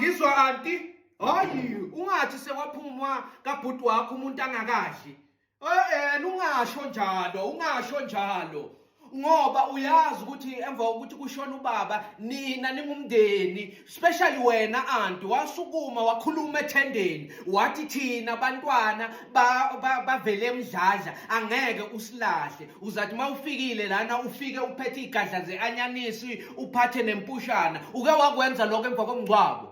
ngizwa anti. Hayi, ungathi sekwaphumwa kabhuti wakho umuntu angakadli. Ungasho njalo. Ngoba uyazi ukuthi emva kokuthi kushona ubaba nina ningumndeni, especially wena anti, wasukuma wakhuluma ethendeni wathi thina bantwana bavele emdladla angeke usilahle. Uzathi mawufikile lana ufike uphethe igadla zeanyanisi uphathe nempushana, uke wakwenza lokho emva komngcwabo.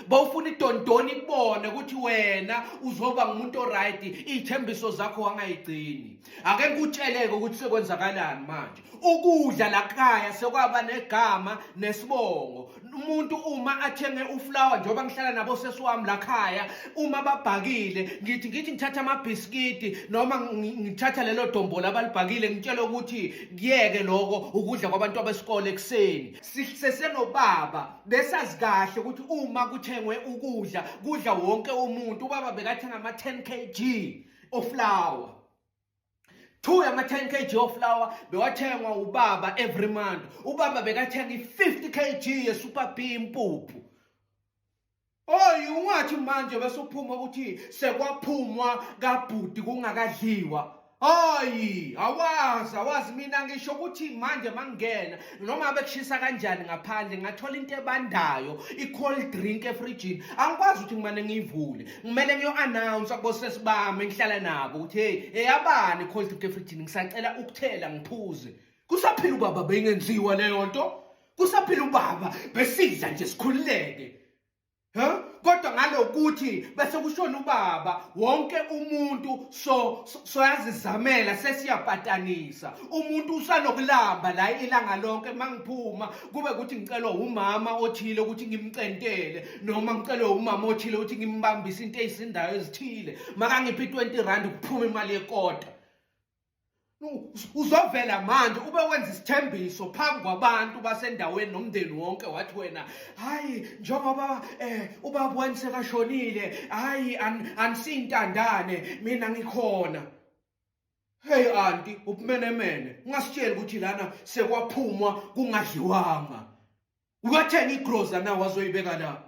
Bawufuna idondoni ibone ukuthi wena uzoba ngumuntu oright, izithembiso zakho wangayigcini. Ake ngikutsheleke ukuthi sekwenzakalani manje. Ukudla lakhaya sekwaba negama nesibongo. Umuntu uma athenge uflower njoba ngihlala nabo sesiwami lakhaya, uma babhakile ngithi ngithatha amabhiskiti noma ngithatha lelo dombola abalibhakile ngitshela ukuthi kuyeke lokho ukudla kwabantu abesikole ekseni. Sisenobaba besazi kahle ukuthi uma kuthengwe ukudla kudla wonke umuntu. Ubaba bekathenga ama 10 kg of flour. 2 ama 10 kg of flour bewathengwa ubaba every month. Ubaba bekathenga 50 kg ye Super B impuphu. Ungathi manje bese uphuma ukuthi sekwaphumwa kabhuti kungakadliwa. Awazi mina ngisho ukuthi manje mangena noma bekushisa kanjani ngaphandle ngathola into ebandayo, i-cold drink efrijini, angikwazi ukuthi ngimane ngiyivule. Ngimele ngiyo-announce kubosesi bami engihlala nabo ukuthi hey abani i-cold drink efrijini, ngisacela ukuthela ngiphuze. Kusaphila ubaba bengenziwa leyo nto? Kusaphila ubaba besidla nje sikhululeke? Kodwa ngalokuthi bese kushona ubaba wonke umuntu soyazizamela sesiyapatanisa. Umuntu usanokulamba la ilanga lonke mangiphuma kube ukuthi ngicelwa umama othile ukuthi ngimcentele noma ngicelwe umama othile ukuthi ngimbambise into ezisindayo ezithile. Makangiphi 20 rand kuphuma imali yekota. Uzovela manje ube wenza isithembiso phambi kwabantu basendaweni nomndeni wonke wathi wena hayi njengoba ubaba wena sekashonile, hayi anisintandane mina ngikhona. Hey anti, ubumenemene ungasitsheli ukuthi lana sekwaphumwa kungadliwanga. Ukathenga igroza nawe wazoyibeka la.